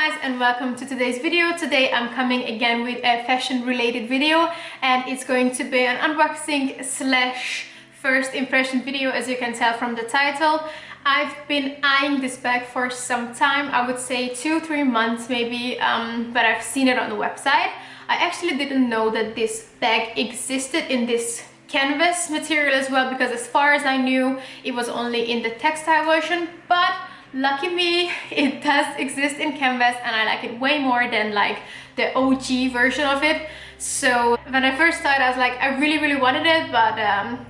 guys, and welcome to today's video. Today I'm coming again with a fashion related video, and it's going to be an unboxing slash first impression video, as you can tell from the title. I've been eyeing this bag for some time, I would say 2-3 months maybe, but I've seen it on the website. I actually didn't know that this bag existed in this canvas material as well, because as far as I knew it was only in the textile version, but lucky me, it does exist in canvas and I like it way more than like the OG version of it. So when I first saw it, I was like, I really wanted it, but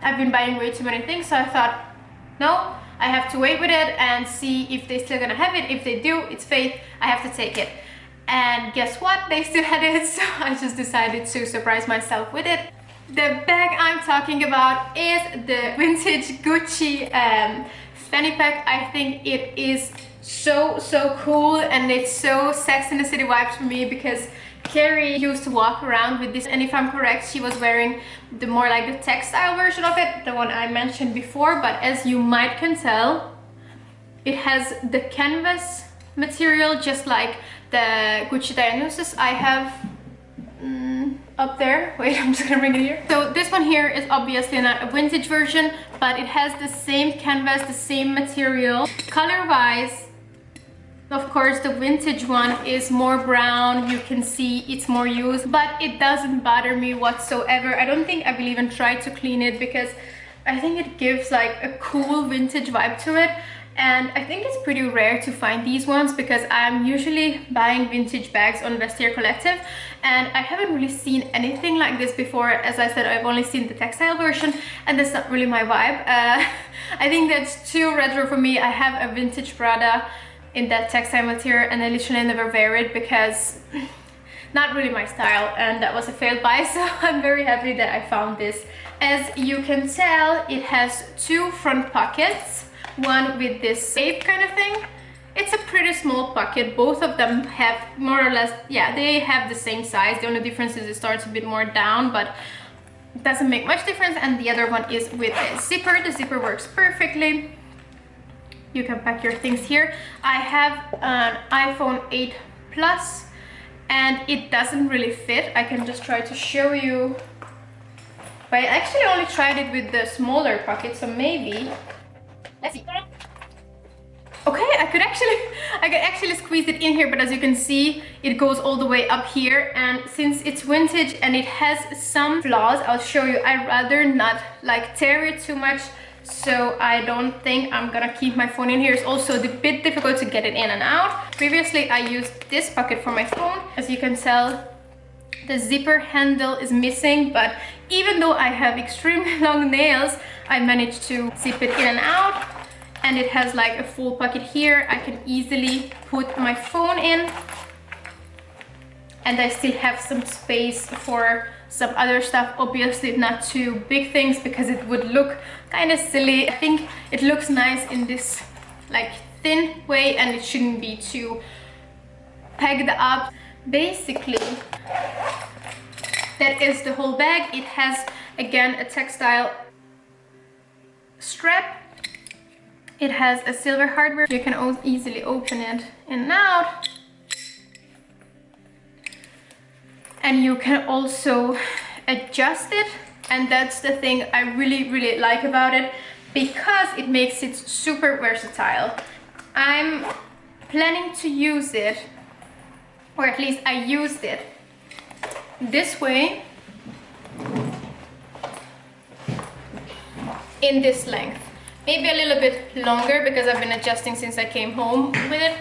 I've been buying way too many things, so I thought, no, I have to wait with it and see if they're still gonna have it. If they do, it's fate, I have to take it. And guess what, they still had it, so I just decided to surprise myself with it. The bag I'm talking about is the vintage Gucci Fanny pack. I think it is so cool, and it's so Sex in the City vibes for me, because Carrie used to walk around with this, and if I'm correct, she was wearing the more like the textile version of it, the one I mentioned before. But as you might can tell, it has the canvas material just like the Gucci Dionysus I have up there. Wait, I'm just gonna bring it here. So this one here is obviously not a vintage version, but it has the same canvas, the same material. Color wise, of course, the vintage one is more brown. You can see it's more used, but it doesn't bother me whatsoever. I don't think I will even try to clean it, because I think it gives like a cool vintage vibe to it. And I think it's pretty rare to find these ones, because I'm usually buying vintage bags on Vestiaire Collective, and I haven't really seen anything like this before. As I said, I've only seen the textile version, and that's not really my vibe. I think that's too retro for me. I have a vintage Prada in that textile material, and I literally never wear it because not really my style, and that was a failed buy. So I'm very happy that I found this. As you can tell, it has two front pockets. One with this shape kind of thing. It's a pretty small pocket. Both of them have more or less, yeah, they have the same size. The only difference is it starts a bit more down, but it doesn't make much difference. And the other one is with a zipper. The zipper works perfectly. You can pack your things here. I have an iPhone 8 Plus, and it doesn't really fit. I can just try to show you, but I actually only tried it with the smaller pocket, so maybe. Let's see. Okay, I could actually squeeze it in here, but as you can see, it goes all the way up here. And since it's vintage and it has some flaws, I'll show you. I'd rather not like tear it too much, so I don't think I'm gonna keep my phone in here. It's also a bit difficult to get it in and out. Previously, I used this pocket for my phone. As you can tell, the zipper handle is missing, but even though I have extremely long nails, I managed to zip it in and out. And it has like a full pocket here. I can easily put my phone in, and I still have some space for some other stuff. Obviously not too big things, because it would look kind of silly. I think it looks nice in this like thin way, and it shouldn't be too pegged up. Basically, that is the whole bag. It has again a textile strap. It has a silver hardware. You can easily open it in and out. And you can also adjust it. And that's the thing I really like about it, because it makes it super versatile. I'm planning to use it, or at least I used it this way, in this length. Maybe a little bit longer, because I've been adjusting since I came home with it.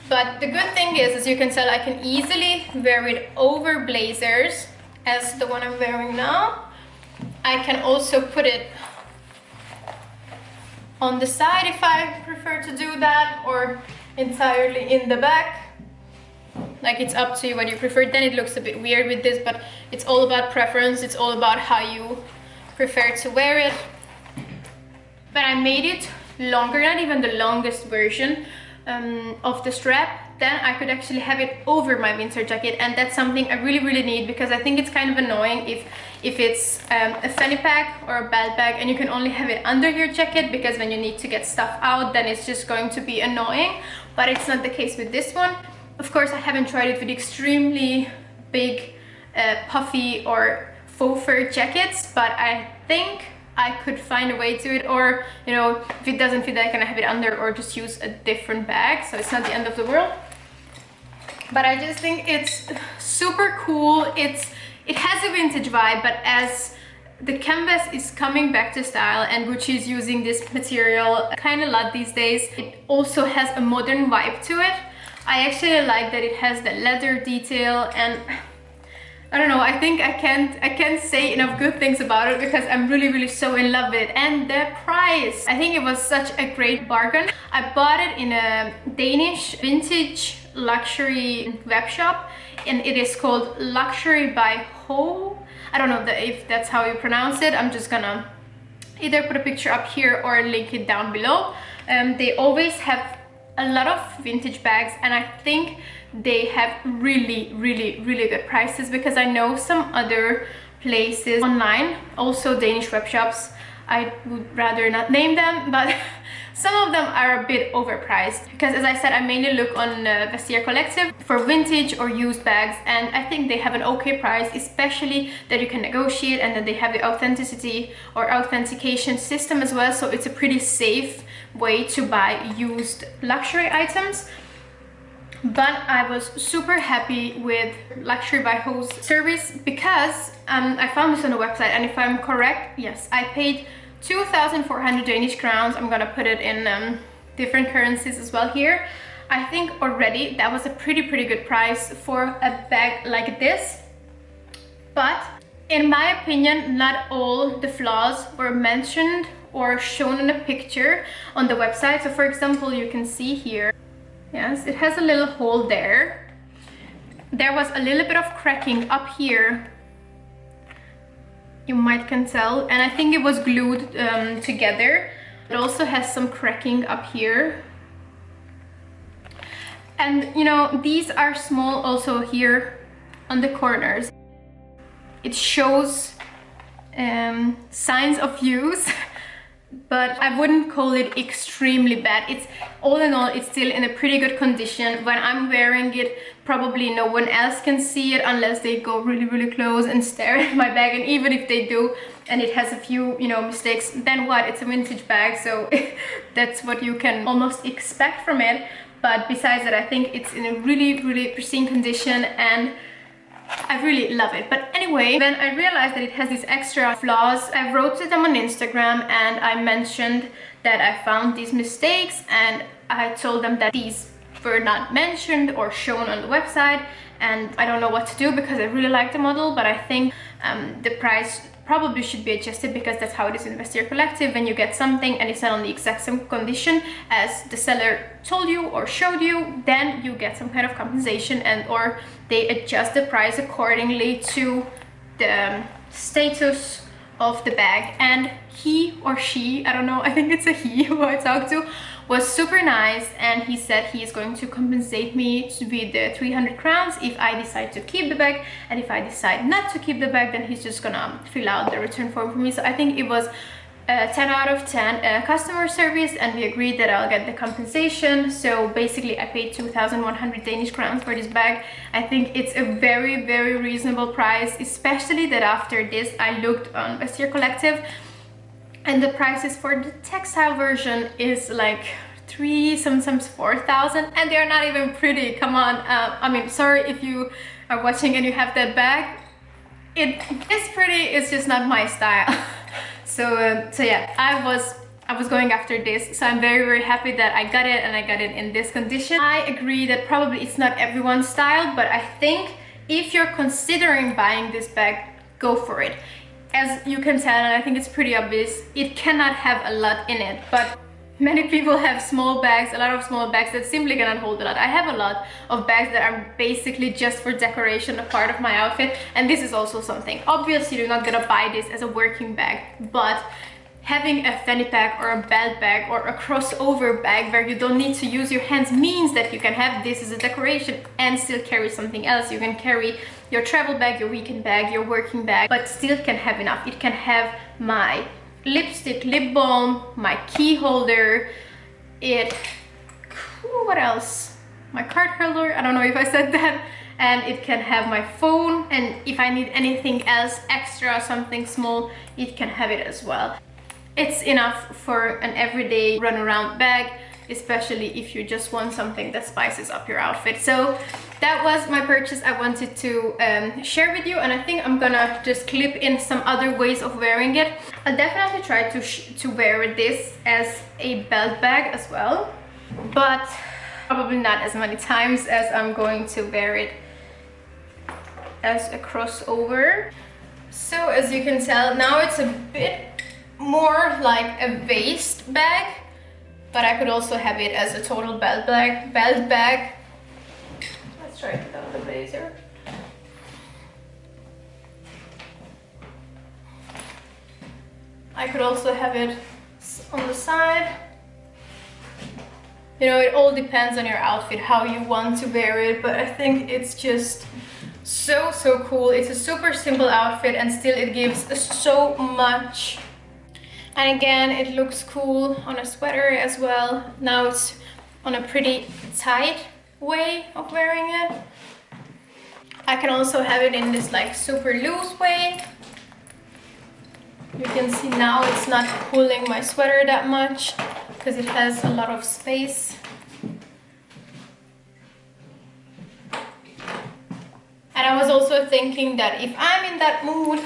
But the good thing is, as you can tell, I can easily wear it over blazers, as the one I'm wearing now. I can also put it on the side if I prefer to do that, or entirely in the back. Like, it's up to you what you prefer. Then it looks a bit weird with this, but it's all about preference. It's all about how you prefer to wear it. But I made it longer, not even the longest version of the strap. Then I could actually have it over my winter jacket, and that's something I really need, because I think it's kind of annoying if it's a fanny pack or a belt bag and you can only have it under your jacket, because when you need to get stuff out, then it's just going to be annoying. But it's not the case with this one. Of course, I haven't tried it with extremely big, puffy or faux fur jackets, but I think I could find a way to it, or you know, if it doesn't fit, I can have it under or just use a different bag, so it's not the end of the world. But I just think it's super cool. It has a vintage vibe, but as the canvas is coming back to style and Gucci is using this material kind of a lot these days, it also has a modern vibe to it. I actually like that it has the leather detail, and I don't know, I think I can't say enough good things about it because I'm really so in love with it. And the price, I think it was such a great bargain. I bought it in a Danish vintage luxury web shop, and it is called Luxury by Ho. I don't know if that's how you pronounce it. I'm just gonna either put a picture up here or link it down below. They always have a lot of vintage bags, and I think they have really good prices, because I know some other places online, also Danish web shops, I would rather not name them, but some of them are a bit overpriced, because as I said, I mainly look on Vestiaire Collective for vintage or used bags, and I think they have an okay price, especially that you can negotiate, and then they have the authenticity or authentication system as well, so it's a pretty safe way to buy used luxury items. But I was super happy with Luxury by Ho's service, because I found this on the website, and if I'm correct, yes, I paid 2,400 Danish crowns. I'm gonna put it in different currencies as well here. I think already that was a pretty good price for a bag like this. But in my opinion, not all the flaws were mentioned or shown in a picture on the website. So for example, you can see here, yes, it has a little hole there. There was a little bit of cracking up here, you might can tell, and I think it was glued together. It also has some cracking up here. And you know, these are small also here on the corners. It shows signs of use, but I wouldn't call it extremely bad. It's all in all, it's still in a pretty good condition. When I'm wearing it, probably no one else can see it unless they go really close and stare at my bag, and even if they do and it has a few, you know, mistakes, then what, it's a vintage bag, so that's what you can almost expect from it. But besides that, I think it's in a really pristine condition, and I really love it. But anyway, when I realized that it has these extra flaws, I wrote to them on Instagram and I mentioned that I found these mistakes, and I told them that these were not mentioned or shown on the website, and I don't know what to do because I really like the model, but I think the price probably should be adjusted, because that's how it is in Vestiaire Collective. When you get something and it's not on the exact same condition as the seller told you or showed you, then you get some kind of compensation, and or they adjust the price accordingly to the status of the bag. And he or she, I don't know, I think it's a he who I talked to, was super nice, and he said he is going to compensate me with the 300 crowns if I decide to keep the bag, and if I decide not to keep the bag, then he's just gonna fill out the return form for me. So I think it was 10 out of 10 customer service, and we agreed that I'll get the compensation. So basically I paid 2,100 Danish crowns for this bag. I think it's a very reasonable price, especially that after this I looked on Vestiaire Collective, and the prices for the textile version is like 3,000, sometimes 4,000, and they're not even pretty. Come on, I mean, sorry if you are watching and you have that bag. It is pretty, it's just not my style. So yeah, I was going after this, so I'm very happy that I got it, and I got it in this condition. I agree that probably it's not everyone's style, but I think if you're considering buying this bag, go for it. As you can tell, and I think it's pretty obvious, it cannot have a lot in it, but many people have small bags, a lot of small bags that simply cannot hold a lot. I have a lot of bags that are basically just for decoration, a part of my outfit, and this is also something. Obviously, you're not gonna buy this as a working bag, but having a fanny pack or a belt bag or a crossover bag where you don't need to use your hands means that you can have this as a decoration and still carry something else. You can carry your travel bag, your weekend bag, your working bag, but still can have enough. It can have my lipstick, lip balm, my key holder, what else? my card holder, I don't know if I said that, and it can have my phone, and if I need anything else extra, something small, it can have it as well. It's enough for an everyday run around bag, especially if you just want something that spices up your outfit. So that was my purchase I wanted to share with you, and I think I'm gonna just clip in some other ways of wearing it. I'll definitely try to wear this as a belt bag as well, but probably not as many times as I'm going to wear it as a crossover. So as you can tell, now it's a bit more like a waist bag, but I could also have it as a total belt bag. Let's try it without the blazer. I could also have it on the side. You know, it all depends on your outfit, how you want to wear it, but I think it's just so cool. It's a super simple outfit and still it gives so much. And again, it looks cool on a sweater as well. Now it's on a pretty tight way of wearing it. I can also have it in this like super loose way. You can see now it's not pulling my sweater that much because it has a lot of space. And I was also thinking that if I'm in that mood,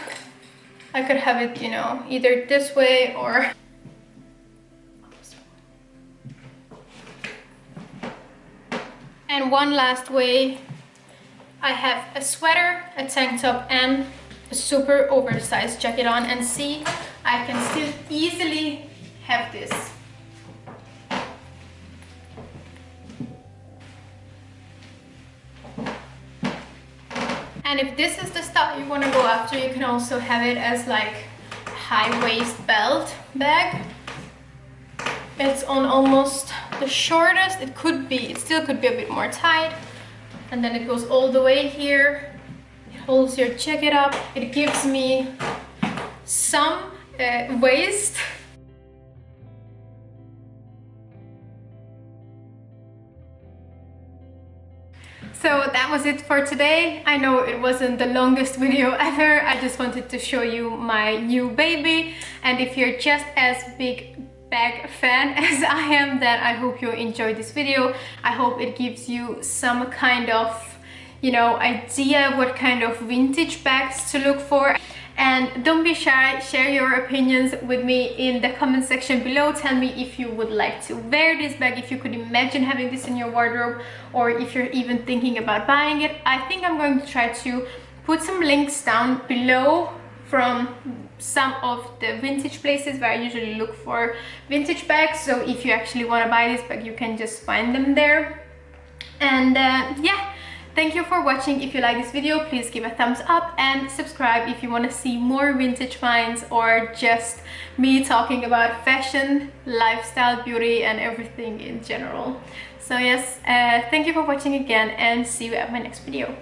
I could have it, you know, either this way or... And one last way, I have a sweater, a tank top, and a super oversized jacket on, and see, I can still easily have this. And if this is the style you want to go after, you can also have it as like high waist belt bag. It's on almost the shortest. It still could be a bit more tight. And then it goes all the way here. It holds your jacket up. It gives me some waist. So that was it for today. I know it wasn't the longest video ever. I just wanted to show you my new baby. And if you're just as big bag fan as I am, then I hope you enjoyed this video. I hope it gives you some kind of, you know, idea what kind of vintage bags to look for. And don't be shy, share your opinions with me in the comment section below. Tell me if you would like to wear this bag, if you could imagine having this in your wardrobe, or if you're even thinking about buying it. I think I'm going to try to put some links down below from some of the vintage places where I usually look for vintage bags. So if you actually want to buy this bag, you can just find them there. And yeah. Thank you for watching. If you like this video, please give a thumbs up and subscribe if you want to see more vintage finds or just me talking about fashion, lifestyle, beauty, and everything in general. So yes, thank you for watching again, and see you at my next video.